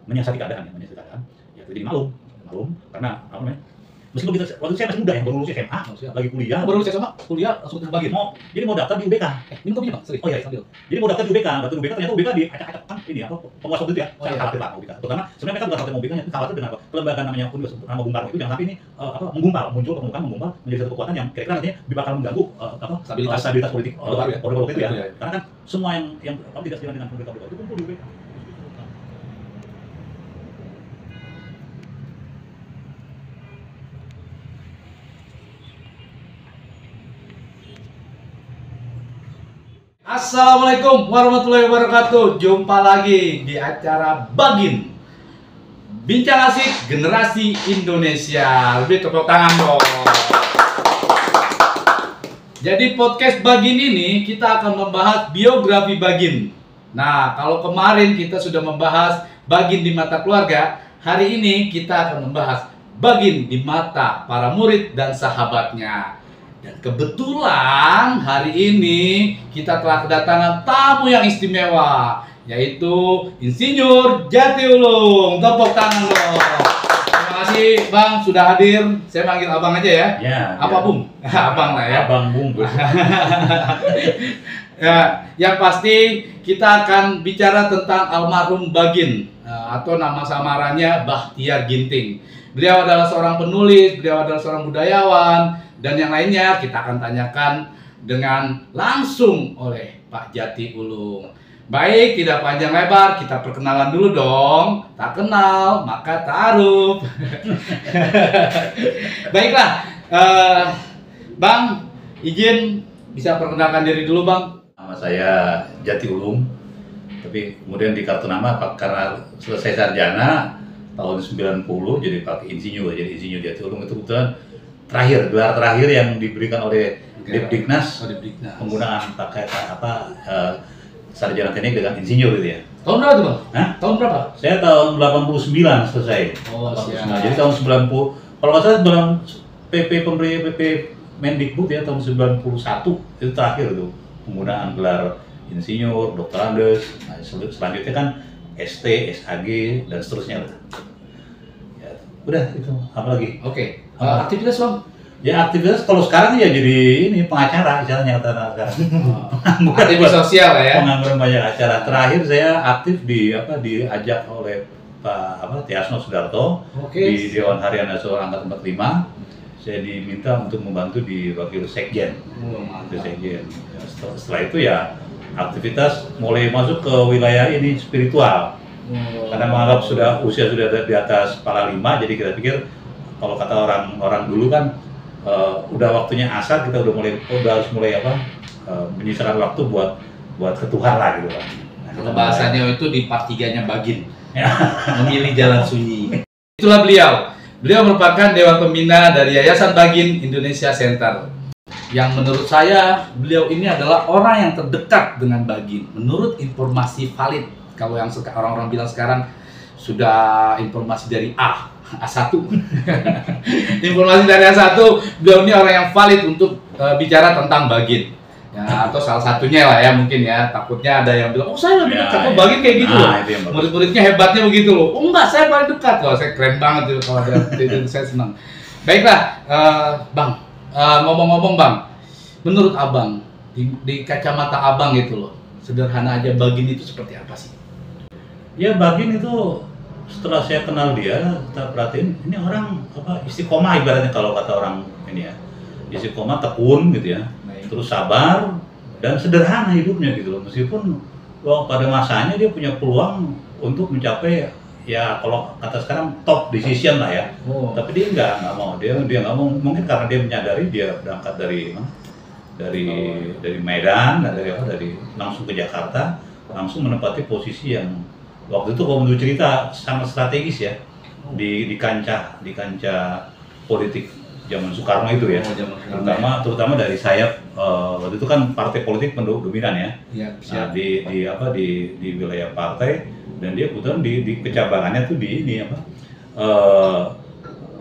menyiasati keadaan, ya jadi maklum karena apa namanya? Meskipun kita waktu itu saya masih muda ya, baru lulus SMA, lagi kuliah. Baru lulus SMA, kuliah langsung ke Bagin. Jadi mau daftar di UBK. Minum kopinya, Bang. Sorry. Oh iya, sambil. Jadi mau daftar di UBK, ternyata UBK diacak-acak kan ini apa penguasa waktu itu ya. Saya khawatir Pak UBK. Terutama sebenarnya mereka bukan khawatir UBK, nya khawatir dengan apa? Kelembagaan namanya Universitas nama Bung Karno itu jangan sampai ini muncul menjadi satu kekuatan yang kira-kira nantinya bakal mengganggu stabilitas politik Orde Baru itu ya. Karena kan semua yang tidak sejalan dengan pemerintah itu kumpul di UBK. Assalamualaikum warahmatullahi wabarakatuh. Jumpa lagi di acara Bagin, bincang asik generasi Indonesia. Lebih tepuk tangan dong. Jadi podcast Bagin ini kita akan membahas biografi Bagin. Nah, kalau kemarin kita sudah membahas Bagin di mata keluarga, hari ini kita akan membahas Bagin di mata para murid dan sahabatnya. Dan kebetulan hari ini kita telah kedatangan tamu yang istimewa, yaitu Insinyur Jatiulung. Tepuk tangan dong. Terima kasih Bang sudah hadir. Saya manggil Abang aja ya. Ya. Apa Bung? Abang lah ya. Abang Bung. Ya, yang pasti kita akan bicara tentang almarhum Bagin atau nama samarannya Bahtiar Ginting. Beliau adalah seorang penulis, beliau adalah seorang budayawan, dan yang lainnya kita akan tanyakan dengan langsung oleh Pak Jatiulung. Baik, tidak panjang lebar, kita perkenalan dulu dong. Tak kenal, maka ta'aruf. Baiklah, Bang, izin bisa perkenalkan diri dulu Bang. Nama saya Jatiulung, tapi kemudian di kartu nama karena selesai sarjana tahun 90 jadi pakai Insinyur, jadi Insinyur Jatiulung itu kebetulan gelar terakhir yang diberikan oleh Depdiknas, penggunaan pakai sarjana teknik dengan insinyur gitu ya. Tahun berapa tuh Bang? Hah? Tahun berapa? Saya tahun 89 selesai. Oh, siap. Jadi tahun 90, kalau nggak salah PP Mendikbud ya tahun 91 itu terakhir tuh penggunaan gelar insinyur, doktorandes. Nah, selanjutnya kan ST, SAG dan seterusnya lah. Ya, udah itu apa lagi? Oke. Aktivitas Bang? Ya aktivitas kalau sekarang ya jadi ini pengacara istilahnya sekarang. Aktivis sosial lah ya. Pengangguran banyak acara. Terakhir saya aktif diajak oleh Pak Tiasno Sudarto di Dewan Harian Nasional Angkatan 45. Saya diminta untuk membantu di wakil sekjen. Sekjen. Setelah itu ya aktivitas mulai masuk ke wilayah ini spiritual. Karena menganggap usia sudah di atas kepala 5, jadi kita pikir kalau kata orang dulu kan udah waktunya asar, kita harus mulai menyisakan waktu buat ke Tuhan lah gitu kan. Kalau bahasanya itu di part 3-nya Bagin. Memilih jalan sunyi. Itulah beliau. Beliau merupakan Dewan Pembina dari Yayasan Bagin Indonesia Center. Yang menurut saya beliau ini adalah orang yang terdekat dengan Bagin. Menurut informasi valid, kalau yang orang-orang bilang sekarang sudah informasi dari A1. Informasi dari A1, beliau ini orang yang valid untuk bicara tentang Bagin. Ya, atau salah satunya lah ya mungkin ya. Takutnya ada yang bilang, oh saya lebih dekat, Bagin kayak gitu loh. Murid-muridnya hebatnya begitu loh. Oh enggak, saya paling dekat. Wah, saya keren banget itu kalau ada itu saya senang. Baiklah, Bang. Ngomong-ngomong Bang, menurut Abang, di kacamata Abang gitu loh, sederhana aja Bagin itu seperti apa sih? Ya Bagin itu setelah saya kenal dia, kita perhatiin ini orang istiqomah ibaratnya kalau kata orang ini ya, istiqomah tekun gitu ya, terus sabar dan sederhana hidupnya gitu loh, meskipun pada masanya dia punya peluang untuk mencapai ya kalau kata sekarang top decision lah ya, tapi dia nggak mau, dia nggak mau, mungkin karena dia menyadari dia berangkat dari Medan, dari langsung ke Jakarta, langsung menempati posisi yang waktu itu kalau menurut cerita sangat strategis ya di kancah politik zaman Soekarno itu ya, terutama dari sayap waktu itu kan partai politik dominan ya, nah, di wilayah partai, dan dia kebetulan di kecabangannya tuh di ini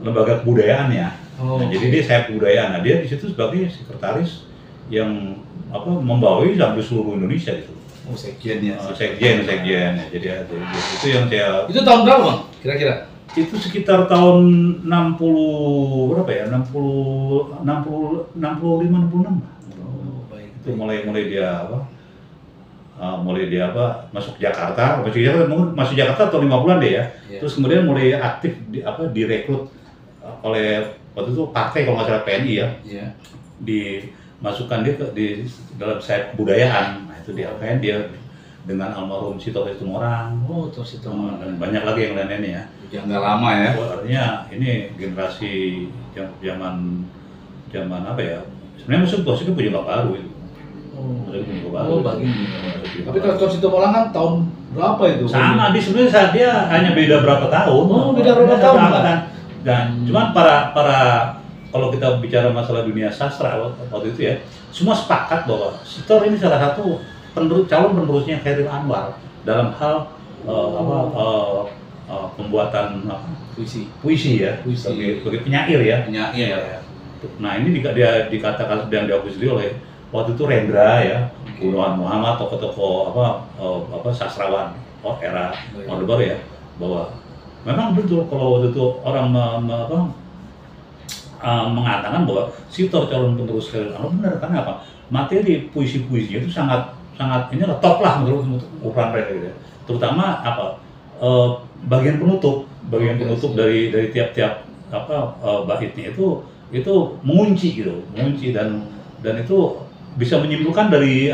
lembaga kebudayaannya. Nah, jadi dia sayap kebudayaan, nah dia di situ sebagai sekretaris yang membawahi sampai seluruh Indonesia gitu. Oh, sekjen ya. Sekjen ya. Jadi itu yang saya. Itu tahun berapa Bang? Kira-kira? Itu sekitar tahun 60 berapa ya? 65 66. Oh, baik. Itu mulai dia apa? Mulai dia masuk Jakarta, masuk Jakarta tahun 50-an deh ya. Yeah. Terus kemudian mulai aktif direkrut oleh waktu itu partai kalau nggak salah PNI ya. Yeah. Dimasukkan dia di dalam sayap kebudayaan. Nah, itu dia dengan almarhum Sito Situmorang. Oh, Situmorang. Dan banyak lagi yang lain-lainnya ya. Yang nggak lama ya. Artinya ini generasi yang zaman apa ya? Sebenarnya musuh punya nggak baru itu. Bagin. Tapi kalau Situmorang kan tahun berapa itu? Sama, sebenarnya dia hanya beda berapa tahun. Oh, beda berapa tahun kan? Dan cuman para kalau kita bicara masalah dunia sastra waktu itu ya, semua sepakat bahwa Sitor ini salah satu calon penerusnya Chairil Anwar dalam hal pembuatan puisi ya, sebagai penyair ya. Nah ini dia dikatakan dan diakui oleh waktu itu Rendra ya, Gunawan Muhammad, tokoh-tokoh sastrawan era Orde Baru ya, bahwa memang betul kalau waktu itu orang mengatakan bahwa Sitor calon penerus Chairil Anwar benar, karena apa? Materi puisi-puisinya itu sangat ini top lah menurut ukuran mereka gitu ya. Terutama bagian penutup dari tiap-tiap baitnya itu mengunci dan itu bisa menyimpulkan dari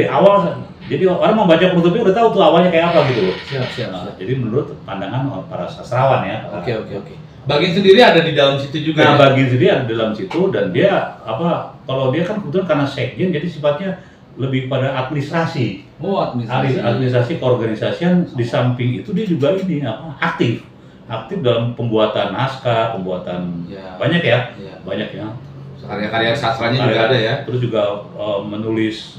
awal. Jadi orang membaca penutupnya udah tahu tuh awalnya kayak apa gitu loh. Siap. Jadi menurut pandangan para sastrawan ya. Oke. Bagin sendiri ada di dalam situ juga. Nah, Bagin sendiri ada di dalam situ dan dia kalau dia kan kebetulan karena sekjen jadi sifatnya lebih pada administrasi. Oh, administrasi keorganisasian. Di samping itu dia juga ini aktif dalam pembuatan naskah, banyak ya. Banyak ya. Karya-karya sastranya juga ada ya. Terus juga menulis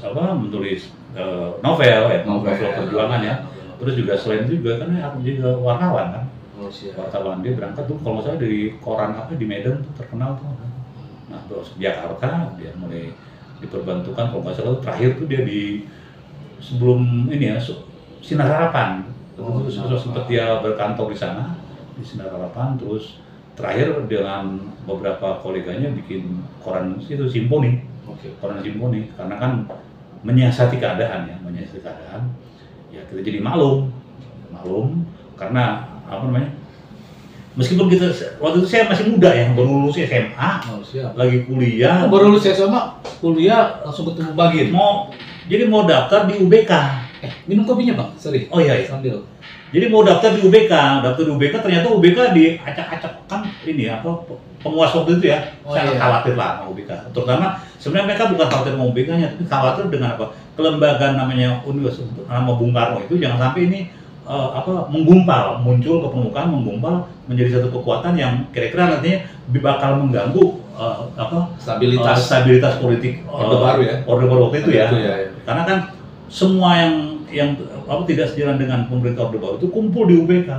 novel perjuangan ya. Terus juga selain itu juga kan juga wartawan kan. Wartawan dia berangkat tuh kalau nggak salah dari koran di Medan tuh terkenal tuh. Nah terus Jakarta dia mulai diperbantukan kalau nggak salah terakhir tuh dia sebelum ini ya Sinar Harapan. Terus sempat dia berkantor di sana di Sinar Harapan, terus terakhir dengan beberapa koleganya bikin koran itu Simponi. Koran Simponi karena kan menyiasati keadaan ya kita jadi maklum karena meskipun kita waktu itu saya masih muda ya, baru lulus SMA, lagi kuliah. Baru lulus SMA, kuliah langsung ketemu Bagin. Mau daftar di UBK. Minum kopinya Bang, sorry. Oh iya. Sambil. Jadi mau daftar di UBK, ternyata UBK diacak-acak kan ini penguas waktu itu ya. Saya khawatir lah sama UBK. Terutama sebenarnya mereka bukan khawatir sama UBK-nya, tapi khawatir dengan kelembagaan namanya Universitas nama Bung Karno itu jangan sampai ini muncul ke permukaan, menggumpal menjadi satu kekuatan yang kira-kira nantinya bakal mengganggu stabilitas politik Orde Baru waktu itu ya. Karena kan semua yang tidak sejalan dengan pemerintah Orde Baru itu kumpul di UBK.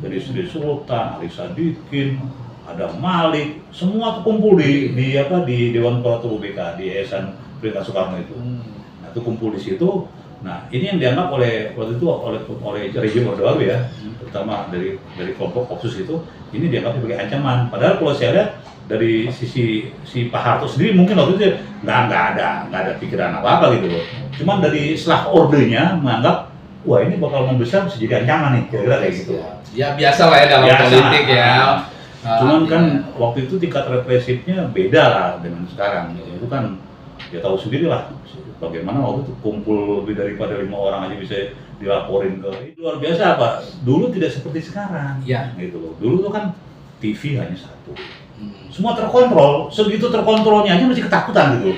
Dari Sri Sultan, Ali Sadikin, ada Malik, semua tuh kumpul di Dewan Kurator UBK di Yayasan Pemerintah Soekarno itu. Nah, itu kumpul di situ. Nah, ini yang dianggap oleh waktu itu oleh rejim Orde Baru ya, terutama dari kelompok Kopsus itu, ini dianggap sebagai ancaman. Padahal kalau saya lihat dari sisi si Pak Harto sendiri mungkin waktu itu nggak ada pikiran apa gitu loh. Cuman dari setelah ordenya menganggap wah ini bakal membesar bisa jadi ancaman nih, kira-kira kayak gitu. Ya biasa lah ya dalam politik ya. Cuman kan waktu itu tingkat represifnya beda lah dengan sekarang. Itu kan ya tahu sendiri lah bagaimana waktu itu kumpul lebih daripada 5 orang aja bisa dilaporin ke. Luar biasa dulu tidak seperti sekarang. Ya. Gitu loh. Dulu tuh kan TV hanya satu. Semua terkontrol, segitu terkontrolnya aja masih ketakutan gitu.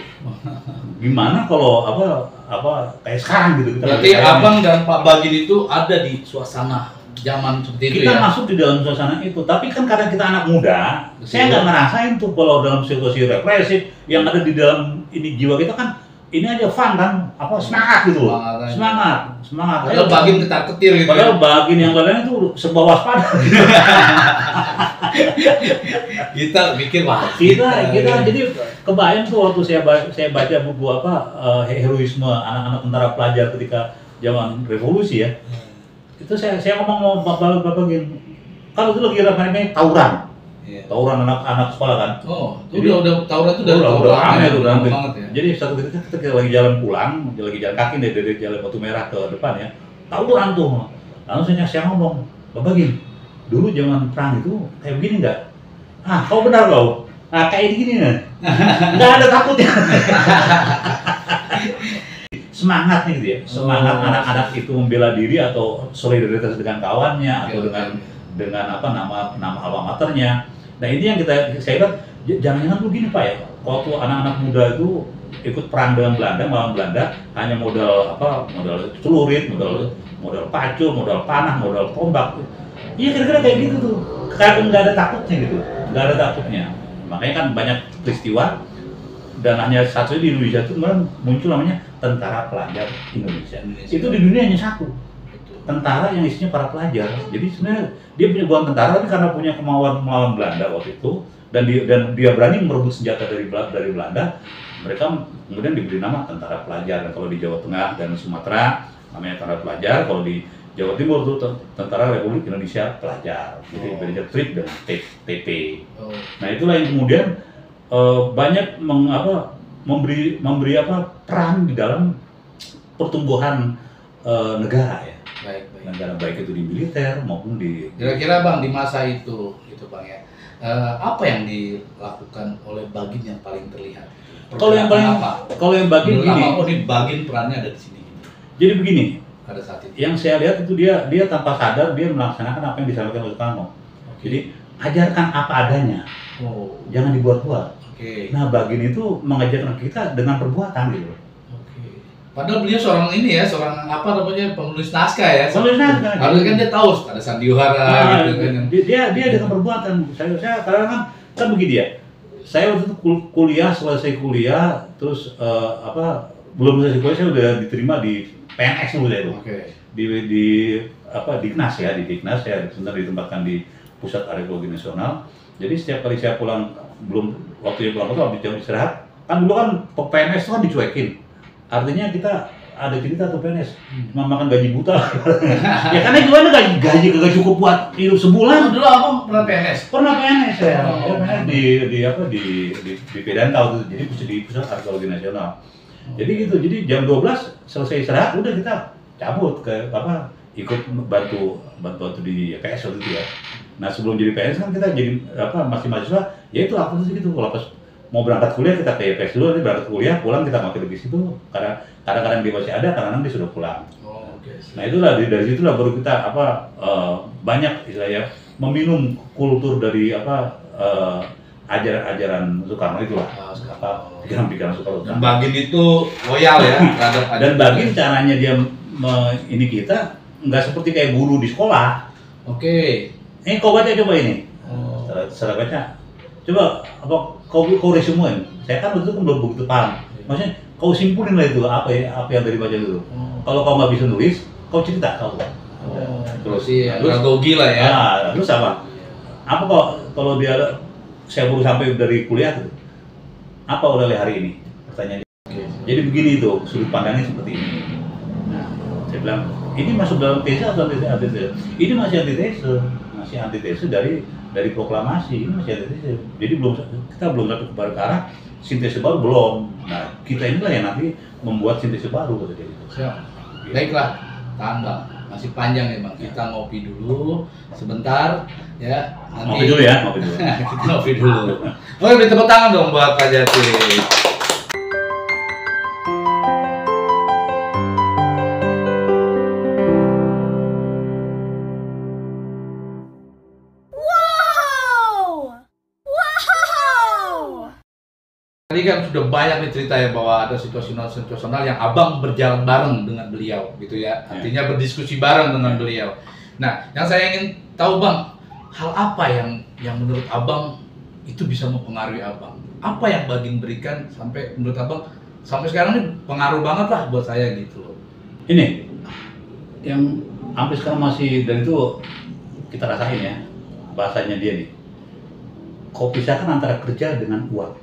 Gimana kalau kayak sekarang gitu. Berarti Abang dan Pak Bagin itu ada di suasana zaman seperti itu kita masuk di dalam suasana itu, tapi kan karena kita anak muda, saya nggak ngerasain tuh kalau dalam situasi represif yang ada di dalam ini jiwa kita kan ini aja fun kan, semangat gitu loh, semangat. Padahal Bagin ketar-ketir gitu. Padahal Bagin yang lain itu serba waspada. Kita bikin wah kita jadi kebayang tuh waktu saya baca buku apa heroisme anak-anak tentara pelajar ketika zaman revolusi ya. Itu saya ngomong sama bapak gini, kalau itu lagi ramai tawuran. Iya. Tawuran anak-anak sekolah kan. Oh, jadi udah tawuran itu dari udah ramai tuh banget ya. Jadi satu ketika kita lagi jalan pulang, lagi jalan kaki dari jalan Batu Merah ke depan ya, tawuran tuh. Lalu saya ngomong, bapak gini, dulu zaman perang itu kayak begini nggak? Ah, kau benar kau. Ah, kayak gini nih. Nggak ada takutnya. Semangatnya gitu ya. Semangat anak-anak itu membela diri atau solidaritas dengan kawannya atau dengan apa nama alma maternya. Nah, ini yang saya bilang jangan-jangan begini Pak ya. Waktu anak-anak muda itu ikut perang dengan Belanda, melawan Belanda hanya modal celurit, modal pacul, modal panah, modal tombak. Iya kira-kira kayak gitu tuh. Karena nggak ada takutnya gitu, nggak ada takutnya. Makanya kan banyak peristiwa dan hanya satu di Indonesia itu kemudian muncul namanya Tentara Pelajar Indonesia. Itu di dunia hanya satu. Tentara yang isinya para pelajar. Jadi sebenarnya dia punya bukan tentara tapi karena punya kemauan melawan Belanda waktu itu dan dia berani merebut senjata dari Belanda, mereka kemudian diberi nama Tentara Pelajar. Dan kalau di Jawa Tengah dan Sumatera namanya Tentara Pelajar, kalau di Jawa Timur itu Tentara Republik Indonesia Pelajar. Jadi beda trip dengan TP. Nah, itulah yang kemudian banyak memberi peran di dalam pertumbuhan negara ya. Baik. Negara baik itu di militer maupun di. Kira-kira Bang di masa itu Bang ya, apa yang dilakukan oleh Bagin yang paling terlihat? Kalau yang Bagin ini, ini Bagin perannya ada di sini. Jadi begini, pada saat itu. yang saya lihat itu dia tanpa sadar dia melaksanakan apa yang disampaikan oleh Soekarno. Jadi ajarkan apa adanya, jangan dibuat-buat. Nah, Bagin itu mengajarkan kita dengan perbuatan gitu. Padahal beliau seorang penulis naskah ya. Penulis naskah. Harusnya kan dia tahu ada sandiwara gitu kan. Dia dengan perbuatan. Saya karena kan begini ya. Saya waktu itu selesai kuliah, terus belum selesai kuliah saya udah diterima di PNS dulu saya itu. Di Diknas ya, di Diknas saya sebenarnya ditempatkan di Pusat Arkeologi Nasional. Jadi setiap kali saya pulang waktu pulang itu habis jam istirahat, kan dulu kan PNS itu kan dicuekin. Artinya kita ada cerita tuh PNS cuma makan gaji buta. Ya karena gimana gaji kagak cukup buat hidup sebulan. Dulu Abang pernah PNS? Pernah PNS ya. PNS di Pedantau tuh. Jadi di Pusat Arkeologi Nasional. Jadi gitu. Jadi jam 12 selesai istirahat udah kita cabut ke ikut bantu di PS waktu itu ya. Nah, sebelum jadi PS kan kita jadi masih mahasiswa, ya itu apa sih gitu. Kalau pas mau berangkat kuliah kita ke IPS dulu, nanti berangkat kuliah pulang kita mampir di situ. Karena kadang-kadang dia masih ada, kadang-kadang dia sudah pulang. Nah, itulah dari situlah baru kita banyak istilahnya meminum kultur dari ajaran Soekarno itulah. Pikiran Soekarno. Dan Bagin itu loyal ya terhadap dan Bagin caranya dia ini kita nggak seperti kayak guru di sekolah. Ini kau baca coba ini. Setelah baca, coba kau resumein. Saya kan waktu itu belum begitu paham. Maksudnya kau simpulin lah itu apa yang tadi baca itu. Kalau kau nggak bisa nulis, kau cerita kau. Terus pedagogi lah ya. Terus apa? Apa kalau dia saya baru sampai dari kuliah tuh. Apa oleh hari ini? Pertanyaannya. Jadi begini itu sudut pandangnya seperti ini. Nah, saya bilang ini masuk dalam tese atau antitese? Ini masih antitese dari proklamasi. Ini masih antitese. Jadi kita belum satu ke arah sintese baru belum. Nah, kita inilah yang nanti membuat sintese baru kata dia gitu. Baiklah, tahan Bang. Masih panjang ya Bang. Kita ngopi dulu sebentar ya. Ngopi dulu ya, Kita ngopi dulu. Oke, beri tepuk tangan dong buat Pak Jati. Tadi kan sudah banyak nih cerita ya bahwa ada situasional yang Abang berjalan bareng dengan beliau gitu ya. Artinya berdiskusi bareng dengan beliau. Nah, yang saya ingin tahu Bang, hal apa yang menurut Abang itu bisa mempengaruhi Abang? Apa yang Bagin berikan sampai menurut Abang sampai sekarang ini pengaruh banget lah buat saya gitu. Ini yang sampai sekarang masih dan itu kita rasain ya bahasanya dia nih. kau pisahkan antara kerja dengan uang.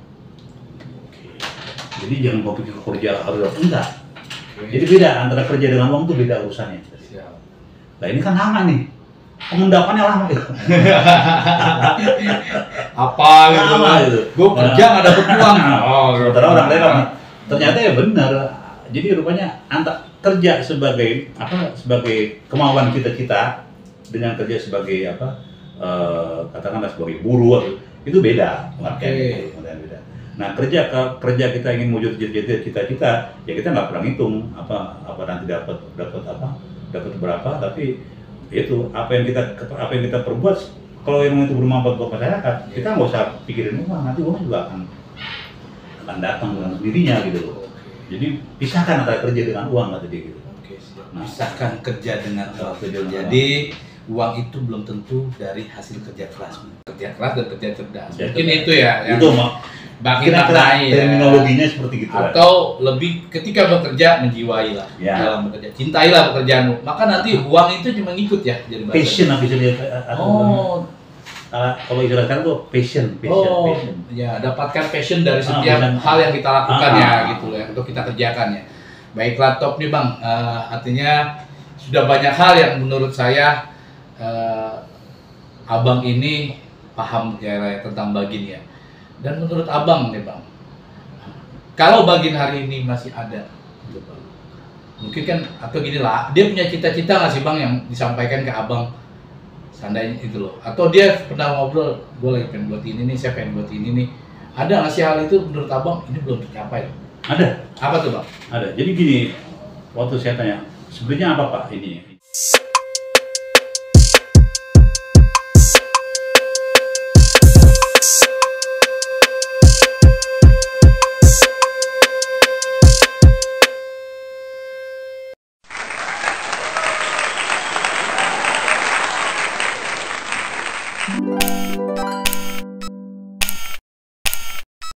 Jadi jangan kau pikir kerja harus enggak. Jadi beda antara kerja dengan uang itu beda urusannya. Nah ini kan lama nih, pengendapannya lama gitu. Apa gitu? Lama gitu. Gue kerja nggak dapet uang. Sementara orang lain ternyata ya benar. Jadi rupanya kerja sebagai sebagai kemauan kita dengan kerja sebagai katakanlah sebagai buruh itu beda pengertiannya. Beda. Nah kerja kita ingin wujud cita-cita ya kita nggak pernah ngitung apa nanti dapat berapa, tapi itu apa yang kita perbuat kalau yang itu bermanfaat buat masyarakat kita nggak usah pikirin uang, nanti uang juga akan datang dengan sendirinya gitu loh. Jadi pisahkan antara kerja dengan uang kata dia gitu. Nah, pisahkan kerja dengan uang. Jadi uang itu belum tentu dari hasil kerja keras dan kerja cerdas. Mungkin itu ya yang bagi terminologinya seperti gitu. Atau lebih ketika bekerja menjiwai lah dalam bekerja, cintailah pekerjaanmu. Maka nanti uang itu cuma ngikut ya jadi passion bisa dia. Kalau istilah sekarang tuh passion. Ya dapatkan passion dari setiap hal yang kita lakukan ya gitu ya, untuk kita kerjakan ya. Baiklah top nih Bang, artinya sudah banyak hal yang menurut saya Abang ini paham ya tentang Bagin ya. Dan menurut Abang nih Bang, kalau Bagin hari ini masih ada, mungkin kan atau gini lah, dia punya cita-cita nggak sih Bang yang disampaikan ke Abang, seandainya itu loh, atau dia pernah ngobrol, gue lagi pengen buat ini nih, saya pengen buat ini nih, ada nggak sih hal itu menurut Abang ini belum tercapai? Ada. Apa tuh Bang? Ada. Jadi gini, waktu saya tanya, sebenarnya apa Pak ini?